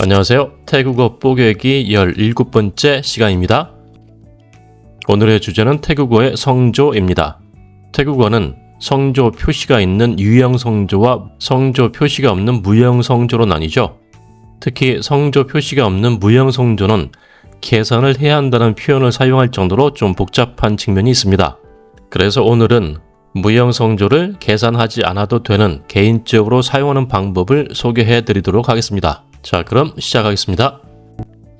안녕하세요. 태국어 뽀개기 17번째 시간입니다. 오늘의 주제는 태국어의 성조입니다. 태국어는 성조 표시가 있는 유형 성조와 성조 표시가 없는 무형 성조로 나뉘죠. 특히 성조 표시가 없는 무형 성조는 계산을 해야 한다는 표현을 사용할 정도로 좀 복잡한 측면이 있습니다. 그래서 오늘은 무형 성조를 계산하지 않아도 되는 개인적으로 사용하는 방법을 소개해 드리도록 하겠습니다. 자, 그럼 시작하겠습니다.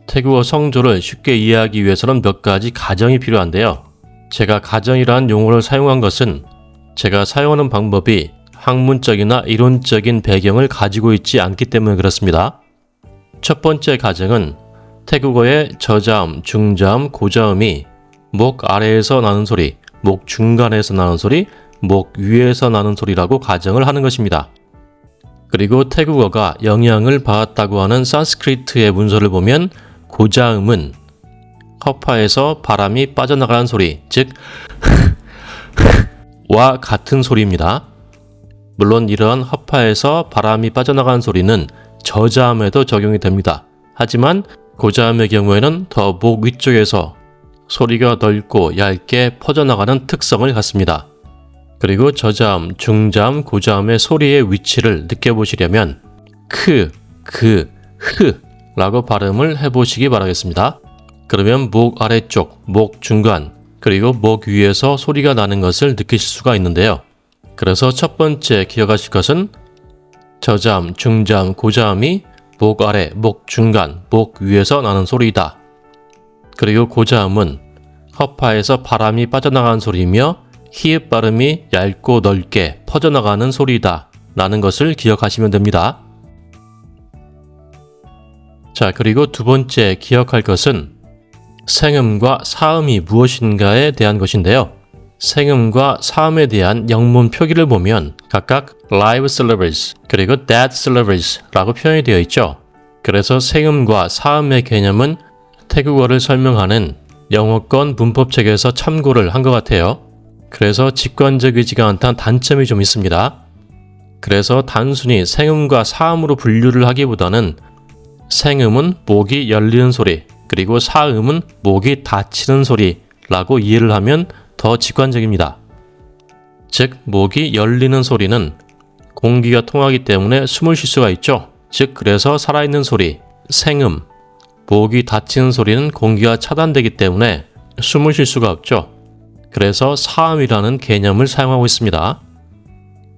태국어 성조를 쉽게 이해하기 위해서는 몇 가지 가정이 필요한데요. 제가 가정이라는 용어를 사용한 것은 제가 사용하는 방법이 학문적이나 이론적인 배경을 가지고 있지 않기 때문에 그렇습니다. 첫 번째 가정은 태국어의 저자음, 중자음, 고자음이 목 아래에서 나는 소리, 목 중간에서 나는 소리, 목 위에서 나는 소리라고 가정을 하는 것입니다. 그리고 태국어가 영향을 받았다고 하는 산스크리트의 문서를 보면 고자음은 허파에서 바람이 빠져나가는 소리, 즉 와 같은 소리입니다. 물론 이러한 허파에서 바람이 빠져나가는 소리는 저자음에도 적용이 됩니다. 하지만 고자음의 경우에는 더 목 위쪽에서 소리가 넓고 얇게 퍼져나가는 특성을 갖습니다. 그리고 저자음, 중자음, 고자음의 소리의 위치를 느껴보시려면 크, 그, 흐 라고 발음을 해보시기 바라겠습니다. 그러면 목 아래쪽, 목 중간, 그리고 목 위에서 소리가 나는 것을 느끼실 수가 있는데요. 그래서 첫 번째 기억하실 것은 저자음, 중자음, 고자음이 목 아래, 목 중간, 목 위에서 나는 소리이다. 그리고 고자음은 허파에서 바람이 빠져나가는 소리이며 히읗 발음이 얇고 넓게 퍼져나가는 소리이다 라는 것을 기억하시면 됩니다. 자, 그리고 두 번째 기억할 것은 생음과 사음이 무엇인가에 대한 것인데요. 생음과 사음에 대한 영문 표기를 보면 각각 live syllables 그리고 dead syllables 라고 표현이 되어 있죠. 그래서 생음과 사음의 개념은 태국어를 설명하는 영어권 문법책에서 참고를 한 것 같아요. 그래서 직관적이지가 않다는 단점이 좀 있습니다. 그래서 단순히 생음과 사음으로 분류를 하기보다는 생음은 목이 열리는 소리, 그리고 사음은 목이 닫히는 소리라고 이해를 하면 더 직관적입니다. 즉, 목이 열리는 소리는 공기가 통하기 때문에 숨을 쉴 수가 있죠. 즉, 그래서 살아있는 소리, 생음, 목이 닫히는 소리는 공기가 차단되기 때문에 숨을 쉴 수가 없죠. 그래서 사음이라는 개념을 사용하고 있습니다.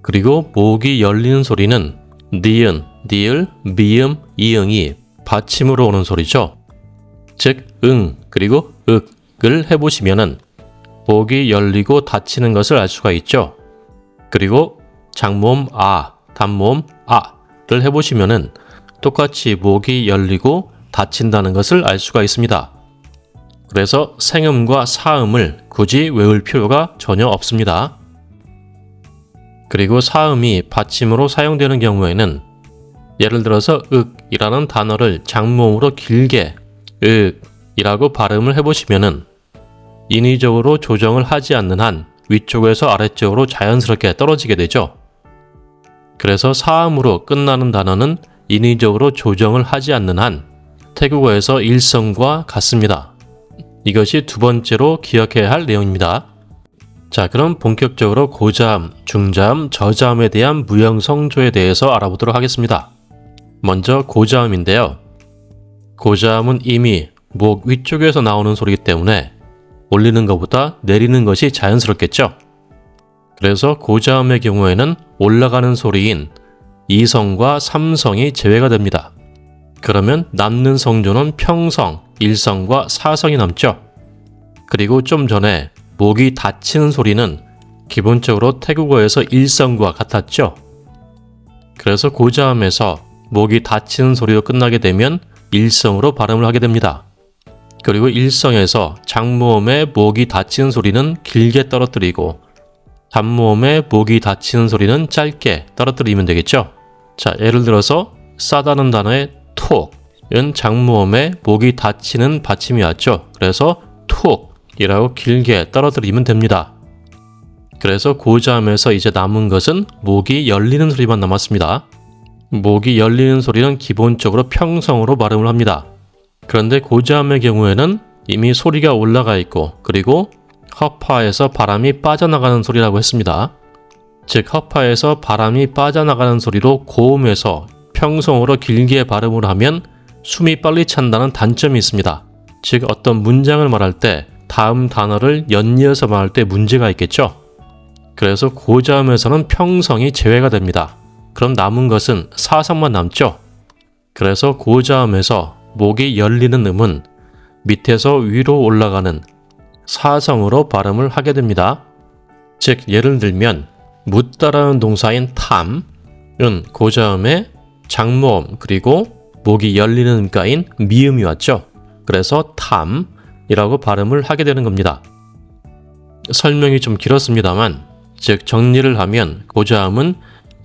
그리고 목이 열리는 소리는 니은, 니을, 미음, 이응이 받침으로 오는 소리죠. 즉, 응, 그리고 윽을 해보시면은 목이 열리고 닫히는 것을 알 수가 있죠. 그리고 장모음 아, 단모음 아를 해보시면은 똑같이 목이 열리고 닫힌다는 것을 알 수가 있습니다. 그래서 생음과 사음을 굳이 외울 필요가 전혀 없습니다. 그리고 사음이 받침으로 사용되는 경우에는 예를 들어서 윽이라는 단어를 장모음으로 길게 윽이라고 발음을 해보시면은 인위적으로 조정을 하지 않는 한 위쪽에서 아래쪽으로 자연스럽게 떨어지게 되죠. 그래서 사음으로 끝나는 단어는 인위적으로 조정을 하지 않는 한 태국어에서 일성과 같습니다. 이것이 두 번째로 기억해야 할 내용입니다. 자, 그럼 본격적으로 고자음, 중자음, 저자음에 대한 무형 성조에 대해서 알아보도록 하겠습니다. 먼저 고자음인데요. 고자음은 이미 목 위쪽에서 나오는 소리이기 때문에 올리는 것보다 내리는 것이 자연스럽겠죠. 그래서 고자음의 경우에는 올라가는 소리인 2성과 3성이 제외가 됩니다. 그러면 남는 성조는 평성, 1성과 4성이 남죠. 그리고 좀 전에 목이 닫히는 소리는 기본적으로 태국어에서 1성과 같았죠. 그래서 고자음에서 목이 닫히는 소리로 끝나게 되면 1성으로 발음을 하게 됩니다. 그리고 1성에서 장모음의 목이 닫히는 소리는 길게 떨어뜨리고 단모음의 목이 닫히는 소리는 짧게 떨어뜨리면 되겠죠. 자, 예를 들어서 싸다는 단어의 톡은 장모음의 목이 닫히는 받침이 왔죠. 그래서 톡이라고 길게 떨어뜨리면 됩니다. 그래서 고자음에서 이제 남은 것은 목이 열리는 소리만 남았습니다. 목이 열리는 소리는 기본적으로 평성으로 발음을 합니다. 그런데 고자음의 경우에는 이미 소리가 올라가 있고 그리고 허파에서 바람이 빠져나가는 소리라고 했습니다. 즉 허파에서 바람이 빠져나가는 소리로 고음에서 평성으로 길게 발음을 하면 숨이 빨리 찬다는 단점이 있습니다. 즉 어떤 문장을 말할 때 다음 단어를 연이어서 말할 때 문제가 있겠죠. 그래서 고자음에서는 평성이 제외가 됩니다. 그럼 남은 것은 사성만 남죠. 그래서 고자음에서 목이 열리는 음은 밑에서 위로 올라가는 사성으로 발음을 하게 됩니다. 즉 예를 들면 묻다라는 동사인 탐은 고자음에 장모음 그리고 목이 열리는 음가인 미음이 왔죠. 그래서 탐이라고 발음을 하게 되는 겁니다. 설명이 좀 길었습니다만 즉 정리를 하면 고자음은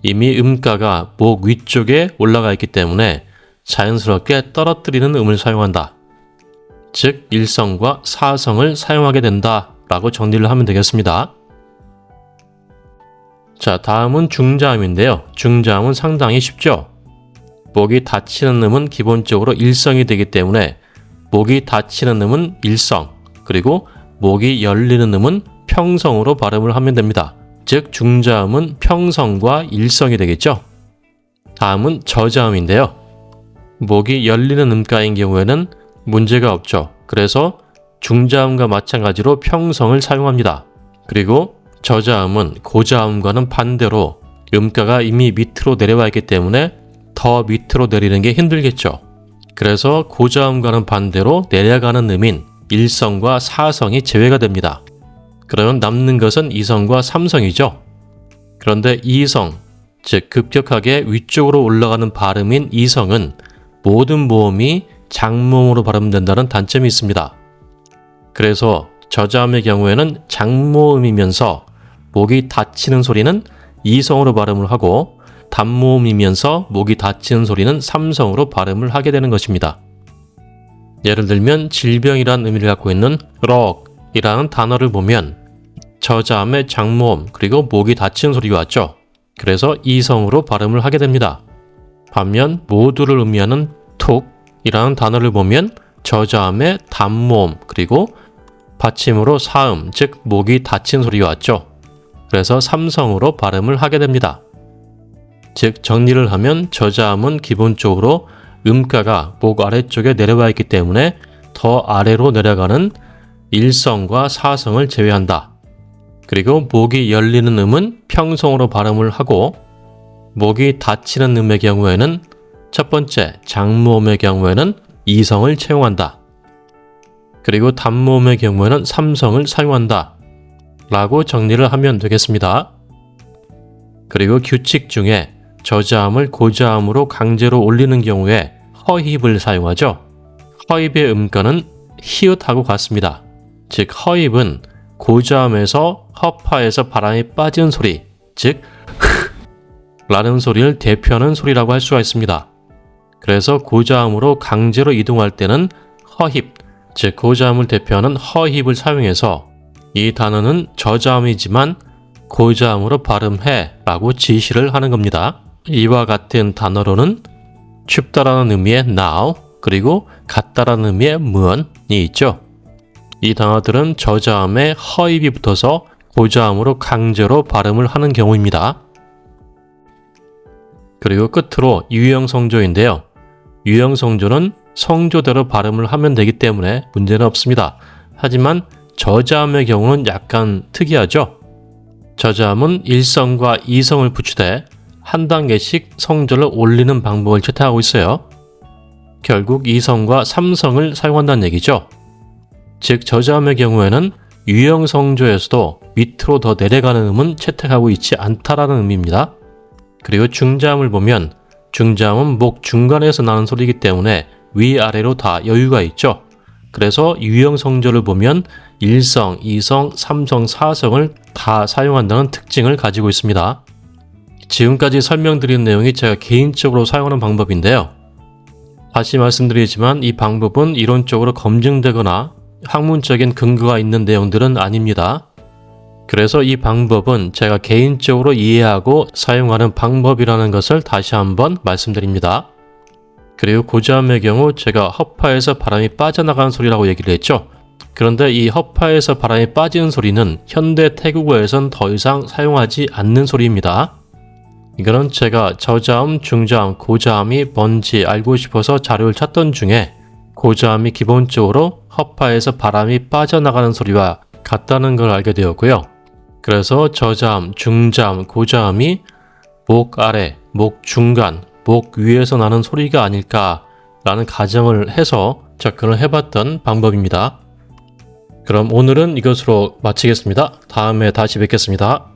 이미 음가가 목 위쪽에 올라가 있기 때문에 자연스럽게 떨어뜨리는 음을 사용한다. 즉 일성과 사성을 사용하게 된다 라고 정리를 하면 되겠습니다. 자, 다음은 중자음인데요. 중자음은 상당히 쉽죠. 목이 닫히는 음은 기본적으로 일성이 되기 때문에 목이 닫히는 음은 일성, 그리고 목이 열리는 음은 평성으로 발음을 하면 됩니다. 즉 중자음은 평성과 일성이 되겠죠. 다음은 저자음인데요. 목이 열리는 음가인 경우에는 문제가 없죠. 그래서 중자음과 마찬가지로 평성을 사용합니다. 그리고 저자음은 고자음과는 반대로 음가가 이미 밑으로 내려와 있기 때문에 더 밑으로 내리는 게 힘들겠죠. 그래서 고자음과는 반대로 내려가는 음인 일성과 사성이 제외가 됩니다. 그러면 남는 것은 이성과 삼성이죠. 그런데 이성, 즉 급격하게 위쪽으로 올라가는 발음인 이성은 모든 모음이 장모음으로 발음된다는 단점이 있습니다. 그래서 저자음의 경우에는 장모음이면서 목이 닫히는 소리는 이성으로 발음을 하고 단모음이면서 목이 닫히는 소리는 삼성으로 발음을 하게 되는 것입니다. 예를 들면 질병이라는 의미를 갖고 있는 럭이라는 단어를 보면 저자음의 장모음 그리고 목이 닫히는 소리가 왔죠. 그래서 이성으로 발음을 하게 됩니다. 반면 모두를 의미하는 툭이라는 단어를 보면 저자음의 단모음 그리고 받침으로 사음, 즉 목이 닫힌 소리가 왔죠. 그래서 삼성으로 발음을 하게 됩니다. 즉 정리를 하면 저자음은 기본적으로 음가가 목 아래쪽에 내려와 있기 때문에 더 아래로 내려가는 일성과 사성을 제외한다. 그리고 목이 열리는 음은 평성으로 발음을 하고 목이 닫히는 음의 경우에는 첫 번째 장모음의 경우에는 이성을 채용한다. 그리고 단모음의 경우에는 삼성을 사용한다. 라고 정리를 하면 되겠습니다. 그리고 규칙 중에 저자음을 고자음으로 강제로 올리는 경우에 허입을 사용하죠. 허입의 음가는 히읗하고 같습니다. 즉 허입은 고자음에서 허파에서 바람이 빠지는 소리, 즉 라는 소리를 대표하는 소리라고 할 수가 있습니다. 그래서 고자음으로 강제로 이동할 때는 허입, 즉 고자음을 대표하는 허입을 사용해서 이 단어는 저자음이지만 고자음으로 발음해 라고 지시를 하는 겁니다. 이와 같은 단어로는 춥다라는 의미의 now 그리고 같다라는 의미의 문이 있죠. 이 단어들은 저자음에 허입이 붙어서 고자음으로 강제로 발음을 하는 경우입니다. 그리고 끝으로 유형 성조인데요. 유형 성조는 성조대로 발음을 하면 되기 때문에 문제는 없습니다. 하지만 저자음의 경우는 약간 특이하죠. 저자음은 일성과 이성을 붙이되 한 단계씩 성조를 올리는 방법을 채택하고 있어요. 결국 이성과 삼성을 사용한다는 얘기죠. 즉 저자음의 경우에는 유형 성조에서도 밑으로 더 내려가는 음은 채택하고 있지 않다라는 의미입니다. 그리고 중자음을 보면 중자음은 목 중간에서 나는 소리이기 때문에 위아래로 다 여유가 있죠. 그래서 유형 성조를 보면 일성, 이성, 삼성, 사성을 다 사용한다는 특징을 가지고 있습니다. 지금까지 설명드린 내용이 제가 개인적으로 사용하는 방법인데요. 다시 말씀드리지만 이 방법은 이론적으로 검증되거나 학문적인 근거가 있는 내용들은 아닙니다. 그래서 이 방법은 제가 개인적으로 이해하고 사용하는 방법이라는 것을 다시 한번 말씀드립니다. 그리고 고자음의 경우 제가 허파에서 바람이 빠져나가는 소리라고 얘기를 했죠. 그런데 이 허파에서 바람이 빠지는 소리는 현대 태국어에선 더 이상 사용하지 않는 소리입니다. 이거는 제가 저자음, 중자음, 고자음이 뭔지 알고 싶어서 자료를 찾던 중에 고자음이 기본적으로 허파에서 바람이 빠져나가는 소리와 같다는 걸 알게 되었고요. 그래서 저자음, 중자음, 고자음이 목 아래, 목 중간, 목 위에서 나는 소리가 아닐까라는 가정을 해서 접근을 해봤던 방법입니다. 그럼 오늘은 이것으로 마치겠습니다. 다음에 다시 뵙겠습니다.